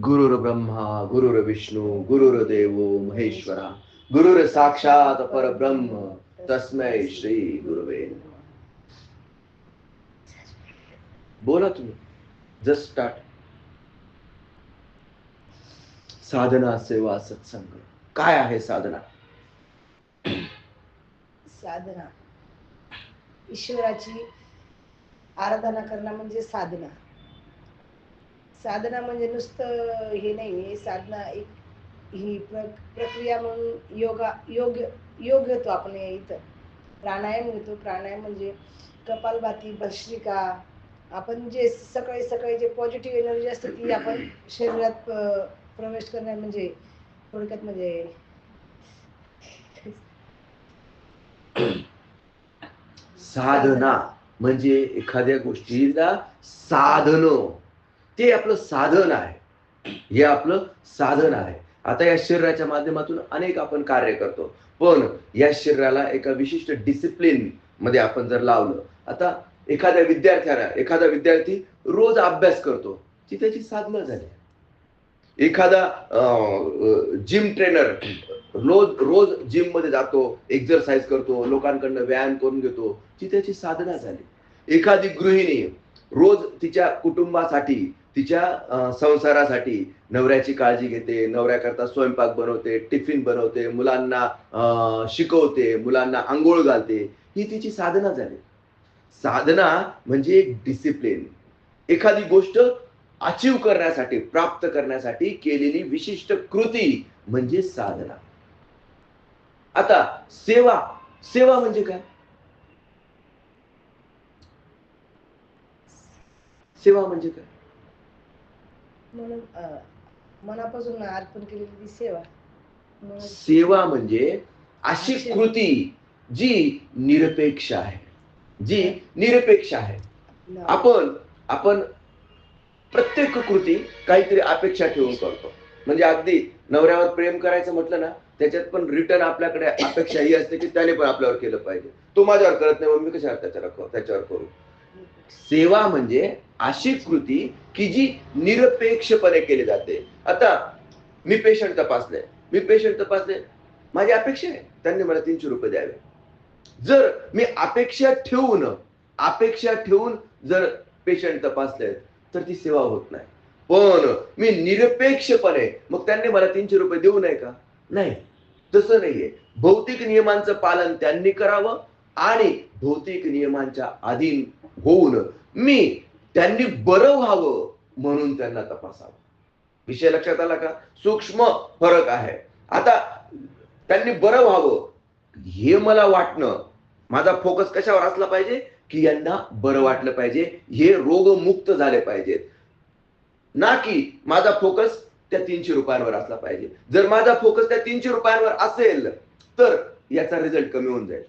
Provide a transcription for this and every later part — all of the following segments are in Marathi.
गुरुर्ब्रह्मा गुरुर्विष्णू गुरुर्देव महेश्वरा गुरुर साक्षात परब्रह्म तस्मै श्री गुरुवे नमः. बोला तुम्ही. Just start. साधना सेवा सत्संग काय आहे साधना? साधना ईश्वराची आराधना करणं म्हणजे साधना. साधना म्हणजे नुसतं हे नाही, साधना एक ही प्रक्रिया म्हणून योग घेतो आपण. इथं प्राणायाम घेतो. प्राणायाम म्हणजे कपालभाती, भस्त्रिका. आपण जे सकाळी सकाळी जे पॉझिटिव्ह एनर्जी असते ती आपण शरीरात प्रवेश करणं म्हणजे थोडक्यात म्हणजे साधना म्हणजे एखाद्या गोष्टीला साधन, ते आपलं साधन आहे. हे आपलं साधन आहे. आता या शरीराच्या माध्यमातून अनेक आपण कार्य करतो, पण या शरीराला एका विशिष्ट डिसिप्लिन मध्ये आपण जर लावलं, आता एखादा विद्यार्थी रोज अभ्यास करतो, ती त्याची साधना झाली. एखादा जिम ट्रेनर रोज जिम मध्ये जातो, एक्सरसाइज करतो, लोकांकडनं व्यायाम करून घेतो, ती त्याची साधना झाली. एखादी गृहिणी रोज तिच्या कुटुंबासाठी, तिच्या संसारासाठी नवऱ्याची काळजी घेते, नवऱ्याकरता स्वयंपाक बनवते, टिफिन बनवते, मुलांना शिकवते, मुलांना आंघोळ घालते, ही तिची साधना झाली. साधना म्हणजे एक डिसिप्लिन, एखादी गोष्ट अचीव करण्यासाठी, प्राप्त करण्यासाठी केलेली विशिष्ट कृती म्हणजे साधना. आता सेवा म्हणजे काय? सेवा म्हणजे काय? म्हणून मनापासून अर्पण केलेली सेवा. सेवा म्हणजे अशी कृती जी निरपेक्ष आहे, आपण प्रत्येक कृती काहीतरी अपेक्षा ठेवून करतो. म्हणजे अगदी नवऱ्यावर प्रेम करायचं म्हटलं ना, त्याच्यात पण रिटर्न आपल्याकडे अपेक्षा ही असते की त्याने पण आपल्यावर केलं पाहिजे. तो माझ्यावर करत नाही, मग मी कशावर त्याच्यावर करू. सेवा म्हणजे अशी कृती की जी निरपेक्षपणे केली जाते. आता मी पेशंट तपासले, माझी अपेक्षा आहे त्यांनी मला 300 रुपये द्यावे. जर मी अपेक्षा ठेवून जर पेशंट तपासले तर ती सेवा होत नाही. पण मी निरपेक्षपणे, मग त्यांनी मला 300 रुपये देऊ नये का? नाही, तसं नाहीये. भौतिक नियमांचं पालन त्यांनी करावं आणि भौतिक नियमांच्या अधीन होऊन त्यांनी बरं व्हावं म्हणून त्यांना तपासावं. विषय लक्षात आला का? सूक्ष्म फरक आहे. आता त्यांनी बरं व्हावं हे मला वाटणं, माझा फोकस कशावर असला पाहिजे की यांना बरं वाटलं पाहिजे, हे रोगमुक्त झाले पाहिजेत, ना की माझा फोकस त्या 300 रुपयांवर असला पाहिजे. जर माझा फोकस त्या 300 रुपयांवर असेल तर याचा रिझल्ट कमी होऊन जाईल.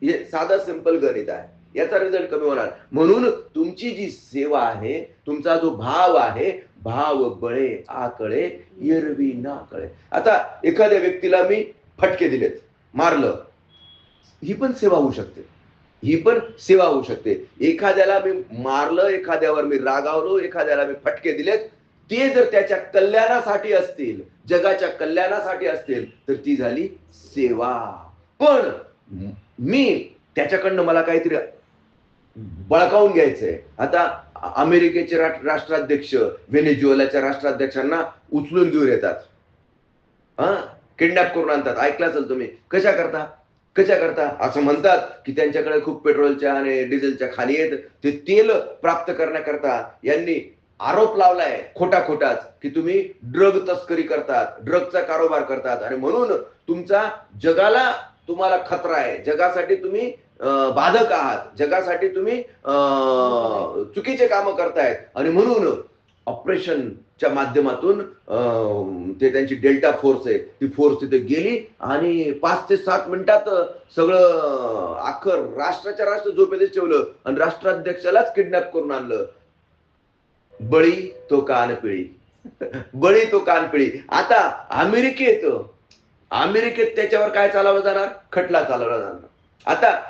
हे साधा सिंपल गणित आहे. याचा रिझल्ट कमी होणार. म्हणून तुमची जी सेवा आहे, तुमचा जो भाव आहे, भाव बळे आकळे एरवी ना कळे. आता एखाद्या व्यक्तीला मी फटके दिलेत, मारलं, ही पण सेवा होऊ शकते. एखाद्याला मी मारलं, एखाद्यावर मी रागावलो, एखाद्याला मी फटके दिलेत, ते जर त्याच्या कल्याणासाठी असतील, जगाच्या कल्याणासाठी असतील, तर ती झाली सेवा. पण मी त्याच्याकडनं मला काहीतरी बळकावून घ्यायचंय. आता अमेरिकेचे राष्ट्राध्यक्ष व्हेनेझुएलाच्या राष्ट्राध्यक्षांना उचलून घेऊन येतात, किडनॅप करून आणतात. ऐकलं असेल तुम्ही. कशा करता असं म्हणतात की त्यांच्याकडे खूप पेट्रोलच्या आणि डिझेलच्या खाली आहेत. ते तेल प्राप्त करण्याकरता यांनी आरोप लावलाय खोटाच की तुम्ही ड्रग तस्करी करतात, ड्रगचा कारोबार करतात, आणि म्हणून जगाला तुम्हाला खतरा आहे, जगासाठी तुम्ही बाधक आहात, जगासाठी तुम्ही चुकीचे कामं करतायत, आणि म्हणून ऑपरेशनच्या माध्यमातून ते त्यांची डेल्टा फोर्स आहे, ती फोर्स तिथे गेली आणि 5 ते 7 मिनिटात सगळं अख्खं राष्ट्राच्या राष्ट्र झोपेतच ठेवलं आणि राष्ट्राध्यक्षालाच किडनॅप करून आणलं. बळी तो कानपिळी. आता अमेरिकेत त्याच्यावर काय चालवलं जाणार? खटला चालवला जाणार. आता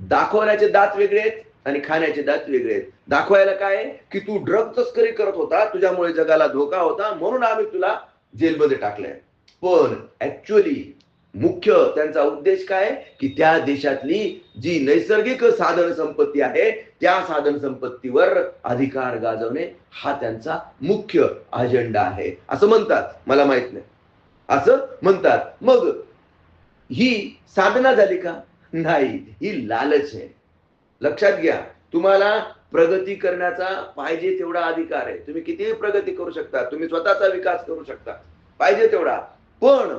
दाखवण्याचे दात वेगळे आहेत आणि खाण्याचे दात वेगळे आहेत. दाखवायला काय आहे की तू ड्रग तस्करी करत होता, तुझ्यामुळे जगाला धोका होता, म्हणून आम्ही तुला जेलमध्ये टाकलंय. पण ऍक्च्युअली मुख्य त्यांचा उद्देश काय की त्या देशातली जी नैसर्गिक साधन संपत्ती आहे त्या साधन संपत्तीवर अधिकार गाजवणे हा त्यांचा मुख्य अजेंडा आहे असं म्हणतात. मला माहित नाही, असं म्हणतात. मग ही साधना झाली का? नाही, ही लालच आहे. लक्षात घ्या, तुम्हाला प्रगती करण्याचा पाहिजे तेवढा अधिकार आहे. तुम्ही कितीही प्रगती करू शकता, तुम्ही स्वतःचा विकास करू शकता पाहिजे तेवढा. पण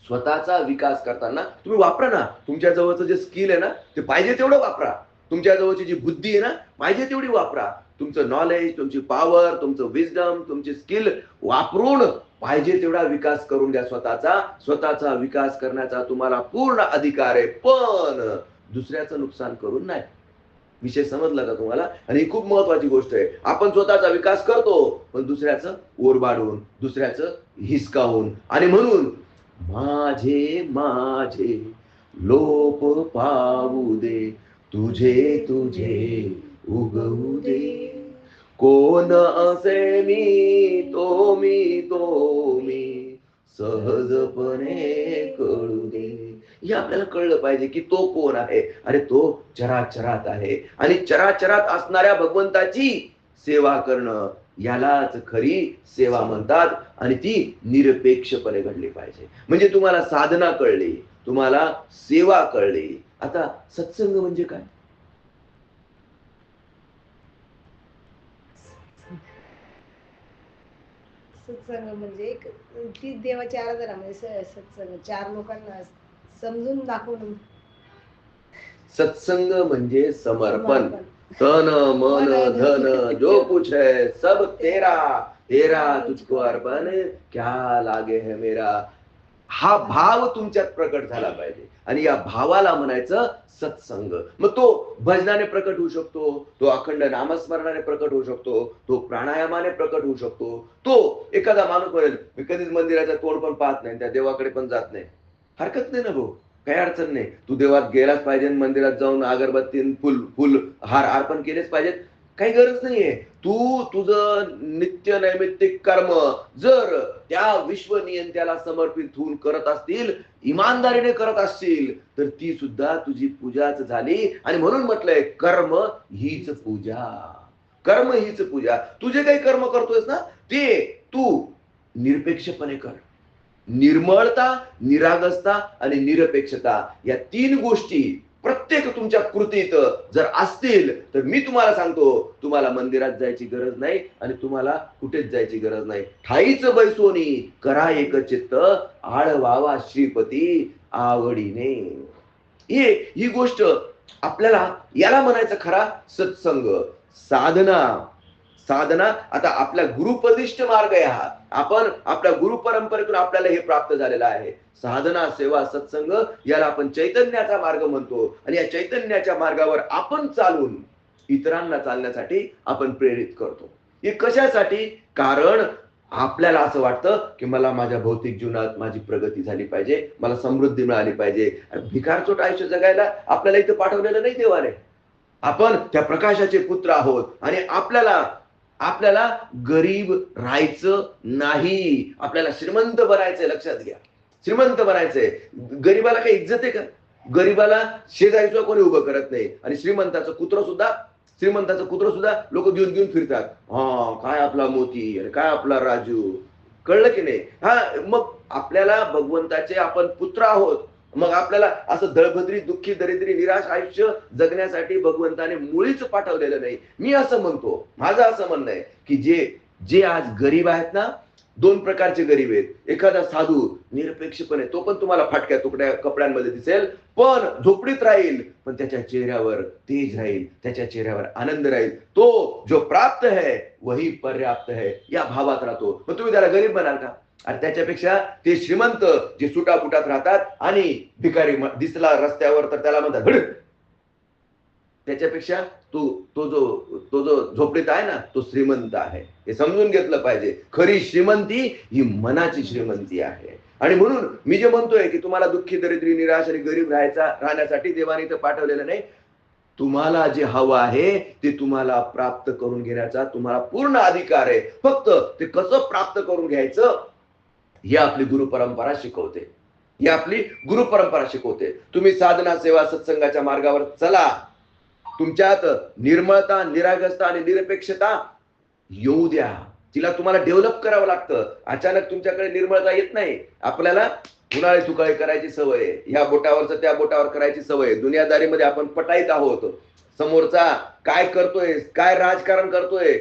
स्वतःचा विकास करताना तुम्ही वापरा ना, तुमच्या जवळचं जे स्किल आहे ना ते पाहिजे तेवढं वापरा. तुमच्या जवळची जी बुद्धी आहे ना पाहिजे तेवढी वापरा. तुमचं नॉलेज, तुमची पॉवर, तुमचं विजडम, तुमची स्किल वापरून पाहिजे तेवढा विकास करून द्या स्वतःचा. स्वतःचा विकास करण्याचा तुम्हाला पूर्ण अधिकार आहे, पण दुसऱ्याचं नुकसान करून नाही. विषय समजला का तुम्हाला? आणि ही खूप महत्वाची गोष्ट आहे. आपण स्वतःचा विकास करतो पण दुसऱ्याचं ओरबाडून, दुसऱ्याचं हिसकावून. आणि म्हणून माझे माझे लोप पावू दे, तुझे तुझे उगवू दे. कोण असे मी तो मी सहजपणे कळू दे. हे आपल्याला कळलं पाहिजे की तो कोण आहे. अरे तो चराचरात आहे आणि चराचरात असणाऱ्या भगवंताची सेवा करणं यालाच खरी सेवा म्हणतात. आणि ती निरपेक्षपणे घडली पाहिजे. म्हणजे तुम्हाला साधना कळली, तुम्हाला सेवा कळली. आता सत्संग म्हणजे काय? सत्संग म्हणजे एक ती देवाची आराधना म्हणजे सत्संग चार लोकांना समजून दाखवून. सत्संग म्हणजे समर्पण. तन मन धन जो कुछ है सब तेरा, तेरा तुझको अर्पण क्या लागे है मेरा. हा भाव तुमच्यात प्रकट झाला पाहिजे आणि या भावाला म्हणायचं सत्संग. मग तो भजनाने प्रकट होऊ शकतो, तो अखंड नामस्मरणाने प्रकट होऊ शकतो, तो प्राणायामाने प्रकट होऊ शकतो. तो एखादा माणूस म्हणेल मी कधीच मंदिराचा तोंड पण पाहत नाही, त्या देवाकडे पण जात नाही. हरकत नाही ना भाऊ, काही अडचण नाही. तू देवात गेलाच पाहिजे, मंदिरात जाऊन अगरबत्ती फुल फुल हार अर्पण केलेच पाहिजेत, काही गरज नाहीये. तू तुझं नित्य नैमित्तिक कर्म जर त्या विश्वनियंत्याला समर्पित होऊन करत असतील, इमानदारीने करत असतील, तर ती सुद्धा तुझी पूजाच झाली. आणि म्हणून म्हटलंय कर्म हीच पूजा, कर्म हीच पूजा. तुझे काही कर्म करतोयस ना ते तू निरपेक्षपणे कर. निर्मळता, निरागसता आणि निरपेक्षता या तीन गोष्टी प्रत्येक तुमच्या कृतीत जर असतील तर मी तुम्हाला सांगतो, तुम्हाला मंदिरात जायची गरज नाही आणि तुम्हाला कुठेच जायची गरज नाही. ठाईच बैसोनी करा एक चित्त, आळवावा श्रीपती आवडीने. ही गोष्ट आपल्याला याला म्हणायचं खरा सत्संग. साधना, साधना आता आपल्या गुरुपदिष्ट मार्ग आहे हा. आपण आपल्या गुरु परंपरेतून आपल्याला हे प्राप्त झालेलं आहे. साधना, सेवा, सत्संग याला आपण चैतन्याचा मार्ग म्हणतो. आणि या चैतन्याच्या मार्गावर आपण चालून इतरांना चालण्यासाठी आपण प्रेरित करतो. हे कशासाठी? कारण आपल्याला असं वाटतं की मला माझ्या भौतिक जीवनात माझी प्रगती झाली पाहिजे, मला समृद्धी मिळाली पाहिजे. भिकारचोट आयुष्य जगायला आपल्याला इथं पाठवलेलं नाही देवाने. आपण त्या प्रकाशाचे पुत्र आहोत आणि आपल्याला गरीब राहायचं नाही, आपल्याला श्रीमंत बनायचंय. लक्षात घ्या, श्रीमंत बनायचंय. गरीबाला काही इज्जत आहे का? गरीबाला शेजारीचं कोणी उभं करत नाही. आणि श्रीमंताचं कुत्र सुद्धा लोक घेऊन घेऊन फिरतात. हा काय आपला मोती आणि काय आपला राजू. कळलं की नाही? हा, मग आपल्याला भगवंताचे आपण पुत्र आहोत. मग आपल्याला असं दळभद्री, दुःखी, दरिद्री, निराश आयुष्य जगण्यासाठी भगवंताने मुळीच पाठवलेलं नाही. मी असं म्हणतो, माझं असं म्हणणं आहे की जे आज गरीब आहेत ना, दोन प्रकारचे गरीब आहेत. एखादा साधू निरपेक्षपणे, तो पण तुम्हाला फाटक्या तुकड्या कपड्यांमध्ये दिसेल, पण झोपडीत राहील, पण त्याच्या चेहऱ्यावर तेज राहील, त्याच्या चेहऱ्यावर आनंद राहील. तो जो प्राप्त है वही पर्याप्त है या भावात राहतो. मग तुम्ही त्याला गरीब म्हणाल का? आणि त्याच्यापेक्षा ते श्रीमंत जे सुटापुटात राहतात आणि भिकारी दिसला रस्त्यावर तर त्याला म्हणतात भड. त्याच्यापेक्षा तो जो झोपडीत आहे ना तो श्रीमंत आहे. हे समजून घेतलं पाहिजे. खरी श्रीमंती ही मनाची श्रीमंती आहे. आणि म्हणून मी जे म्हणतोय की तुम्हाला दुःखी, दरिद्री, निराश आणि गरीब राहण्यासाठी देवाने इथं पाठवलेलं नाही. तुम्हाला जे हवं आहे ते तुम्हाला प्राप्त करून घेण्याचा तुम्हाला पूर्ण अधिकार आहे. फक्त ते कसं प्राप्त करून घ्यायचं ही आपली गुरु परंपरा शिकवते. ही आपली गुरु परंपरा शिकवते. तुम्ही साधना, सेवा, सत्संगाच्या मार्गावर चला. तुमच्यात निर्मळता, निरागसता आणि निरपेक्षता येऊ द्या. तिला तुम्हाला डेव्हलप करावं लागतं. अचानक तुमच्याकडे निर्मळता येत नाही. आपल्याला उन्हाळे तुकाळे करायची सवय आहे. ह्या बोटावरचं त्या बोटावर करायची सवय आहे. दुनियादारीमध्ये आपण पटाईत आहोत. समोरचा काय करतोय, काय राजकारण करतोय,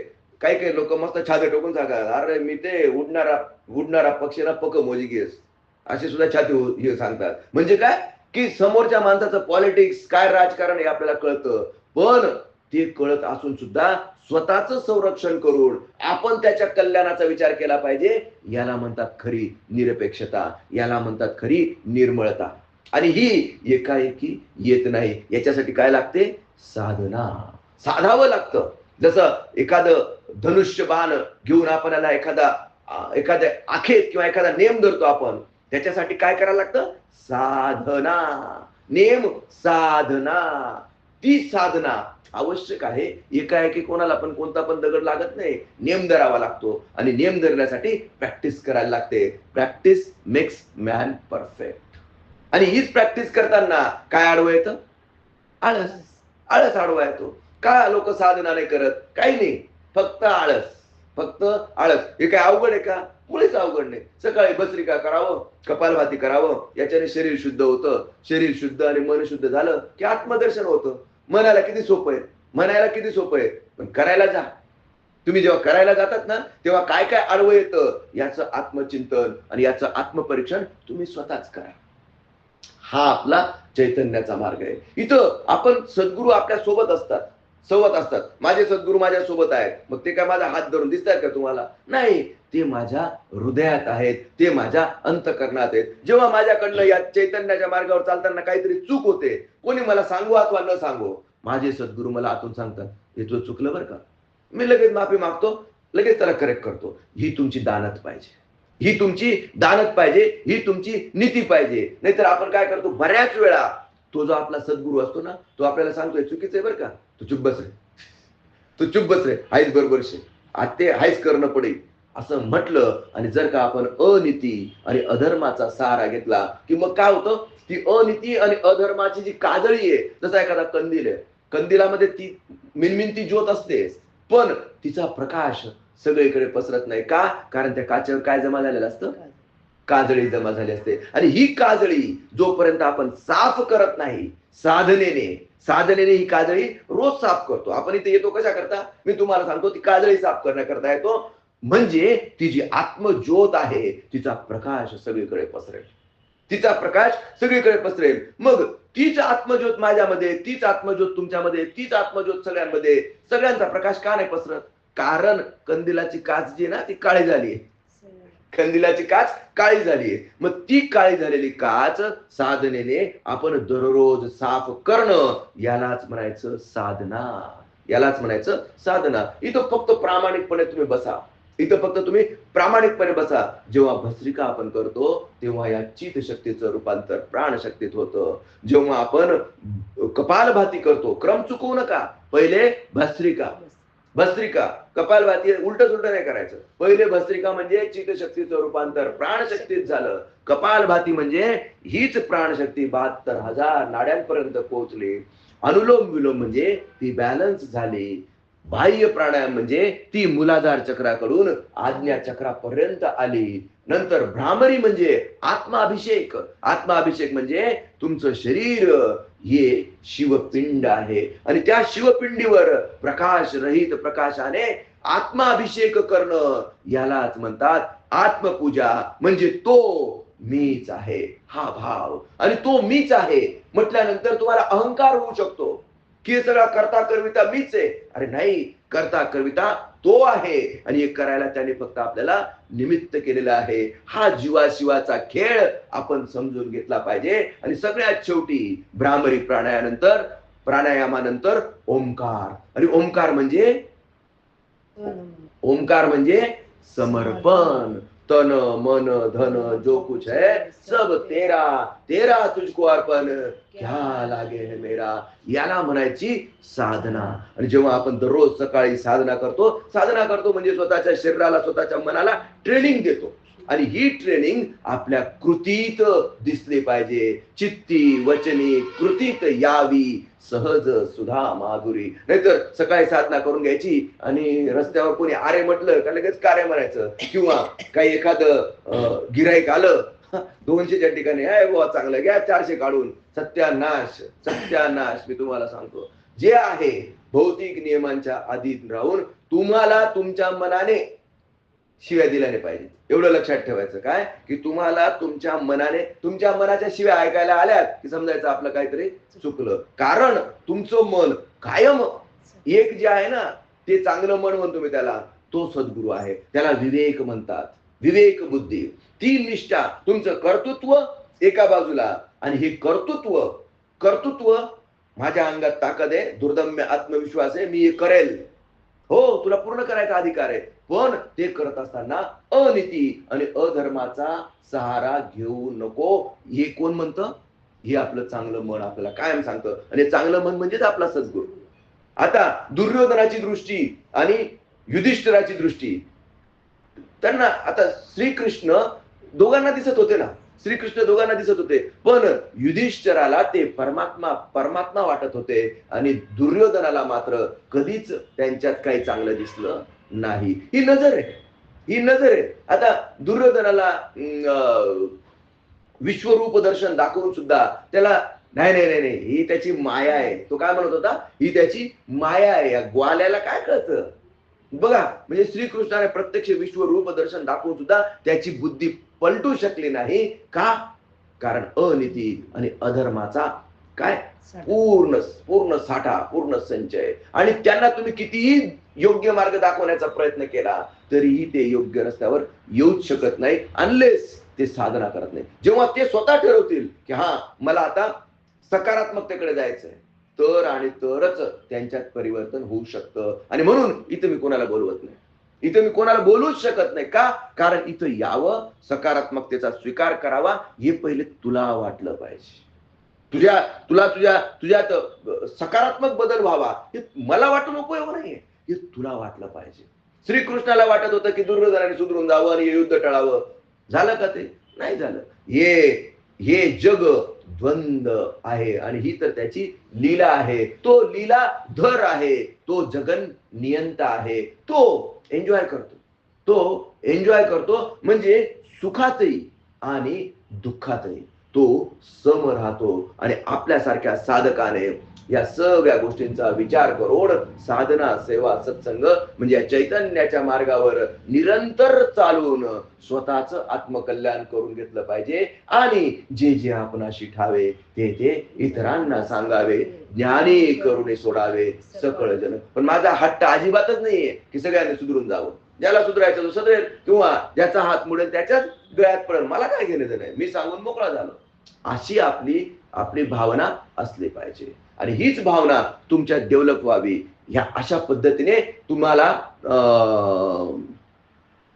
काही काही लोक मस्त छाती टोकून सांगतात, अरे मी ते उडणारा पक्षीला पक मोजी घेस, असे सुद्धा छाती हे सांगतात. म्हणजे काय की समोरच्या माणसाचं पॉलिटिक्स काय राजकारण हे आपल्याला कळतं. पण ते कळत असून सुद्धा स्वतःच संरक्षण करून आपण त्याच्या कल्याणाचा विचार केला पाहिजे. याला म्हणतात खरी निरपेक्षता, याला म्हणतात खरी निर्मळता. आणि ही एकाएकी येत नाही. याच्यासाठी काय लागते? साधना. साधावं लागतं. जसं एखादं धनुष्य बाण घेऊन आपल्याला एखाद्या आखेत किंवा एखादा नेम धरतो आपण, त्याच्यासाठी काय करायला लागतं? साधना. नेम साधना. ती साधना आवश्यक आहे. एकाएकी कोणाला पण कोणता पण दगड लागत नाही. नेम धरावा लागतो आणि नेम धरण्यासाठी प्रॅक्टिस करायला लागते. Practice makes man perfect. आणि हीच प्रॅक्टिस करताना काय आडवं येतं? आळस. आळस आडवा येतो. का लोक साधना नाही करत? काही नाही, फक्त आळस. फक्त आळस. हे काय अवघड आहे का? मुळीच अवघड नाही. सकाळी भस्त्रिका करावं, कपालभाती करावं, याच्याने शरीर शुद्ध होतं. शरीर शुद्ध आणि मन शुद्ध झालं की आत्मदर्शन होतं. म्हणायला किती सोपं आहे, म्हणायला किती सोपं आहे, पण करायला जा. तुम्ही जेव्हा करायला जातात ना, तेव्हा काय काय आडवं येतं याचं आत्मचिंतन आणि याचं आत्मपरीक्षण तुम्ही स्वतःच करा. हा आपला चैतन्याचा मार्ग आहे. इथं आपण सद्गुरू आपल्या सोबत असतात, सोबत असतात. माझे सद्गुरू माझ्या सोबत आहेत. मग ते काय माझा हात धरून दिसतात का तुम्हाला? नाही, ते माझ्या हृदयात आहेत, ते माझ्या अंतःकरणात आहेत. जेव्हा माझ्याकडनं या चैतन्याच्या मार्गावर चालताना काहीतरी चूक होते, कोणी मला सांगू अथवा न सांगू, माझे सद्गुरू मला आतून सांगतात, हे तुझं चुकलं बरं का. मी लगेच माफी मागतो, लगेच त्याला करेक्ट करतो. ही तुमची दानत पाहिजे, ही तुमची दानत पाहिजे, ही तुमची नीती पाहिजे. नाहीतर आपण काय करतो, बऱ्याच वेळा तो जो आपला सद्गुरू असतो ना, तो आपल्याला सांगतोय चुकीचं आहे बरं का, तू चुप बस रे, तू चुप बस रे, हायच बरोबर शे, आज ते हायच करणं पडेल असं म्हटलं. आणि जर का आपण अनीती आणि अधर्माचा सहारा घेतला की मग काय होतं, ती अनीती आणि अधर्माची जी काजळी आहे, जसा एखादा कंदील आहे, कंदिलामध्ये ती मिनमिनती ज्योत असते, पण तिचा प्रकाश सगळीकडे पसरत नाही. का? कारण त्या काचेवर काय जमा झालेलं असतं? काजळी जमा झाली असते. आणि ही काजळी जोपर्यंत आपण साफ करत नाही साधनेने ही काजळी रोज साफ करतो. आपण इथे येतो कशा करता? मी तुम्हाला सांगतो, ती काजळी साफ करण्याकरता येतो. म्हणजे ती जी आत्मज्योत आहे तिचा प्रकाश सगळीकडे पसरेल, तिचा प्रकाश सगळीकडे पसरेल. मग तीच आत्मज्योत माझ्यामध्ये, तीच आत्मज्योत तुमच्यामध्ये, तीच आत्मज्योत सगळ्यांमध्ये, सगळ्यांचा प्रकाश का नाही पसरत? कारण कंदिलाची काच जी ना ती काळी झाली आहे. कंदिलाची काच काळी झाली आहे. मग ती काळी झालेली काच साधनेने आपण दररोज साफ करणं, यालाच म्हणायचं साधना, यालाच म्हणायचं साधना. इथं फक्त प्रामाणिकपणे तुम्ही बसा, इथं फक्त तुम्ही प्रामाणिकपणे बसा. जेव्हा भस्त्रिका आपण करतो तेव्हा या चित शक्तीचं रूपांतर प्राणशक्तीत होतं. जेव्हा आपण कपालभाती करतो, क्रम चुकवू नका. पहिले भस्त्रिका, भस्त्रिका, कपालभाती उलट सुलट नाही करायचं. पहिले भस्त्रिका म्हणजे चितशक्तीचं रूपांतर प्राणशक्तीत झालं. कपालभाती म्हणजे हीच प्राणशक्ती 72,000 नाड्यांपर्यंत पोहोचली. अनुलोम विलोम म्हणजे ती बॅलन्स झाली. बाह्य प्राणायाम म्हणजे ती मूलाधार चक्राकडून आज्ञा चक्रापर्यंत आली. नंतर भ्रामरी म्हणजे आत्माभिषेक. आत्माभिषेक म्हणजे तुमचं शरीर हे शिवपिंड आहे आणि त्या शिवपिंडीवर प्रकाश रहित प्रकाशाने आत्माभिषेक करणं, यालाच म्हणतात आत्मपूजा. म्हणजे तो मीच आहे हा भाव. आणि तो मीच आहे म्हटल्यानंतर तुम्हाला अहंकार होऊ शकतो की हे सगळा करता करविता मीच आहे. अरे नाही, करता करविता तो आहे आणि हे करायला त्याने फक्त आपल्याला निमित्त केलेलं आहे. हा जीवाशिवाचा खेळ आपण समजून घेतला पाहिजे. आणि सगळ्यात शेवटी भ्रामरी प्राणायामानंतर ओंकार. आणि ओंकार म्हणजे समर्पण. तन मन धन जो कुछ है सब तेरा, तेरा तुझको अर्पण, क्या लागे है मेरा. याला म्हणायची साधना. आणि जेव्हा आपण दररोज सकाळी साधना करतो म्हणजे स्वतःच्या शरीराला स्वतःच्या मनाला ट्रेनिंग देतो. आणि ही ट्रेनिंग आपल्या कृतीत दिसली पाहिजे. चित्ती वचनी कृतीत यावी सहज सुधा माधुरी. नाहीतर सकाळी साधना करून घ्यायची आणि रस्त्यावर कोणी आरे म्हटलं का लगेच कार्य म्हणायचं. किंवा काही एखादं गिराईक आलं 200च्या ठिकाणी आहे बुवा चांगलं घ्या 400 काढून. सत्यानाश सत्यानाश. मी तुम्हाला सांगतो जे आहे भौतिक नियमांच्या अधीन राहून तुम्हाला तुमच्या मनाने शिव्या दिल्या नाही पाहिजे. एवढं लक्षात ठेवायचं काय की तुम्हाला तुमच्या मनाने तुमच्या मनाच्या शिव्या ऐकायला आल्यात की समजायचं आपलं काहीतरी चुकलं. कारण तुमचं मन कायम एक जे आहे ना ते चांगलं मन म्हणतो मी त्याला, तो सद्गुरू आहे. त्याला विवेक म्हणतात. विवेक बुद्धी ती निष्ठा. तुमचं कर्तृत्व एका बाजूला आणि हे कर्तृत्व माझ्या अंगात ताकद आहे, दुर्दम्य आत्मविश्वास आहे, मी हे करेल. हो तुला पूर्ण करायचा अधिकार आहे. पण ते करत असताना अनिती आणि अधर्माचा सहारा घेऊ नको. हे कोण म्हणतं? हे आपलं चांगलं मन आपल्याला कायम सांगतं. आणि चांगलं मन म्हणजेच आपला सद्गुरू. आता दुर्योधनाची दृष्टी आणि युधिष्ठिराची दृष्टी, त्यांना आता श्रीकृष्ण दोघांना दिसत होते ना. श्रीकृष्ण दोघांना दिसत होते. पण युधिष्ठिराला ते परमात्मा वाटत होते आणि दुर्योधनाला मात्र कधीच त्यांच्यात काही चांगलं दिसलं नाही. ही नजर आहे. आता दुर्योधनाला विश्वरूप दर्शन दाखवून सुद्धा त्याला नाही ही त्याची माया आहे. तो काय म्हणत होता? ही त्याची माया आहे. या ग्वाल्याला काय कळतं बघा. म्हणजे श्रीकृष्णाने प्रत्यक्ष विश्वरूप दर्शन दाखवून सुद्धा त्याची बुद्धी पलटू शकली नाही. का? कारण अनिती आणि अधर्माचा काय पूर्ण साठा, पूर्ण संचय. आणि त्यांना तुम्ही कितीही योग्य मार्ग दाखवण्याचा प्रयत्न केला तरीही ते योग्य रस्त्यावर येऊच शकत नाही अनलेस ते साधना करत नाही. जेव्हा ते स्वतः ठरवतील की हा मला आता सकारात्मकतेकडे जायचंय तर आणि तरच त्यांच्यात परिवर्तन होऊ शकतं. आणि म्हणून इथं मी कोणाला बोलवत नाही. इथं मी कोणाला बोलूच शकत नाही. का? कारण इथं यावं, सकारात्मकतेचा स्वीकार करावा हे पहिले तुला वाटलं पाहिजे. तुझ्यात सकारात्मक बदल व्हावा हे मला वाटू नको एवढं नाहीये, हे तुला वाटलं पाहिजे. श्रीकृष्णाला वाटत होतं की दुर्योधनाने सुधरून जावं आणि हे युद्ध टळावं. झालं का? ते नाही झालं. हे जग द्वंद्व आहे आणि ही तर त्याची लीला आहे. तो लीला धर आहे, तो जगन नियंता आहे. तो एन्जॉय करतो म्हणजे सुखातही आणि दुःखातही तो सम राहतो. आणि आपल्यासारख्या साधकाने या सगळ्या गोष्टींचा विचार करून साधना सेवा सत्संग म्हणजे या चैतन्याच्या मार्गावर निरंतर चालून स्वतःच आत्मकल्याण करून घेतलं पाहिजे. आणि जे आपणाशी ठावे ते इतरांना सांगावे. ज्ञानी करुणे सोडावे सकळ जन. पण माझा हट्ट अजिबातच नाहीये की सगळ्यांनी सुधरून जावं. ज्याला सुधरायचं तो सुधरेल किंवा ज्याचा हात मुडेल त्याच्याच गळ्यात पडेल. मला काय घेणं नाही, मी सांगून मोकळा झालो. अशी आपली भावना असली पाहिजे. आणि हीच भावना तुमच्यात डेव्हलप व्हावी. ह्या अशा पद्धतीने तुम्हाला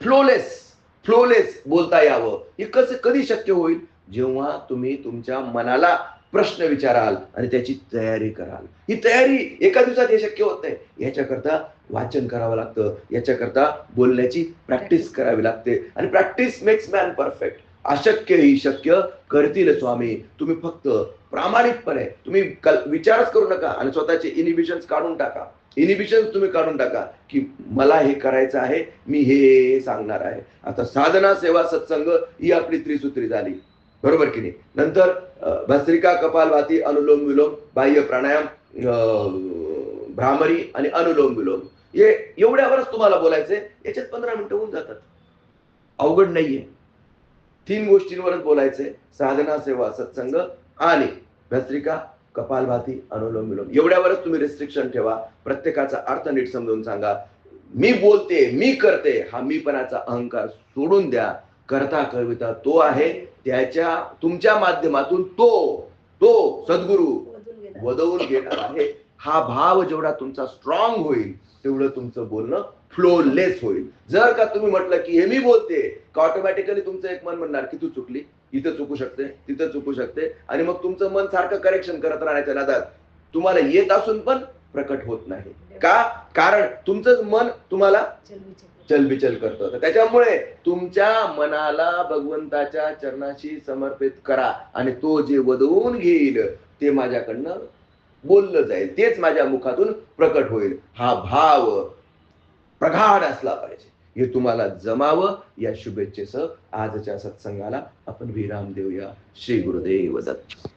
फ्लोलेस बोलता यावं. हे कधी शक्य होईल? जेव्हा तुम्ही तुमच्या मनाला प्रश्न विचाराल आणि त्याची तयारी कराल. ही तयारी एका दिवसात हे शक्य होत नाही. याच्याकरता वाचन करावं लागतं, याच्याकरता बोलण्याची प्रॅक्टिस करावी लागते. आणि प्रॅक्टिस मेक्स मॅन परफेक्ट. अशक्य ही शक्य करतील स्वामी. तुम्ही फक्त प्रामाणिकपणे तुम्ही विचारच करू नका आणि स्वतःचे इनिबिशन्स काढून टाका. तुम्ही काढून टाका की मला हे करायचं आहे, मी हे सांगणार आहे. आता साधना सेवा सत्संग ही आपली त्रिसूत्री झाली, बरोबर की नाही? नंतर भस्त्रिका कपालभाती अनुलोम विलोम बाह्य प्राणायाम भ्रामरी आणि अनुलोम विलोम हे एवढ्यावरच तुम्हाला बोलायचंय. याच्यात 15 मिनिटं होऊन जातात. अवघड नाहीये. 3 गोष्टींवरच बोलायचंय. साधना सेवा सत्संग आणि भस्त्रिका कपालभाती अनुलोम विलोम एवढ्यावरच तुम्ही रिस्ट्रिक्शन ठेवा. प्रत्येकाचा अर्थ नीट समजून सांगा. मी बोलते, मी करते हा मीपणाचा अहंकार सोडून द्या. करता कविता तो आहे. त्याच्या तुमच्या माध्यमातून तो सद्गुरू वदवून घेणार आहे. हा भाव जेवढा तुमचा स्ट्रॉंग होईल तेवढं तुमचं बोलणं फ्लोलेस होईल. जर का तुम्ही म्हटलं की हे मी बोलते, का ऑटोमॅटिकली तुमचं एक मन म्हणणार की तू चुकली, इथं चुकू शकते, तिथं चुकू शकते, आणि मग तुमचं मन सारखं करेक्शन करत राहण्याच्या नादात तुम्हाला येत असून पण प्रकट होत नाही. का? कारण तुमचं मन तुम्हाला चलबिचल करतं. तर त्याच्यामुळे तुमच्या मनाला भगवंताच्या चरणाशी समर्पित करा, आणि तो जे वदवून घेईल ते माझ्याकडनं बोललं जाईल, तेच माझ्या मुखातून प्रकट होईल. हा भाव प्रगाढ असला पाहिजे. हे तुम्हाला जमावं या शुभेच्छेसह आजच्या सत्संगाला आपण विराम देऊया. श्री गुरुदेव दत्त.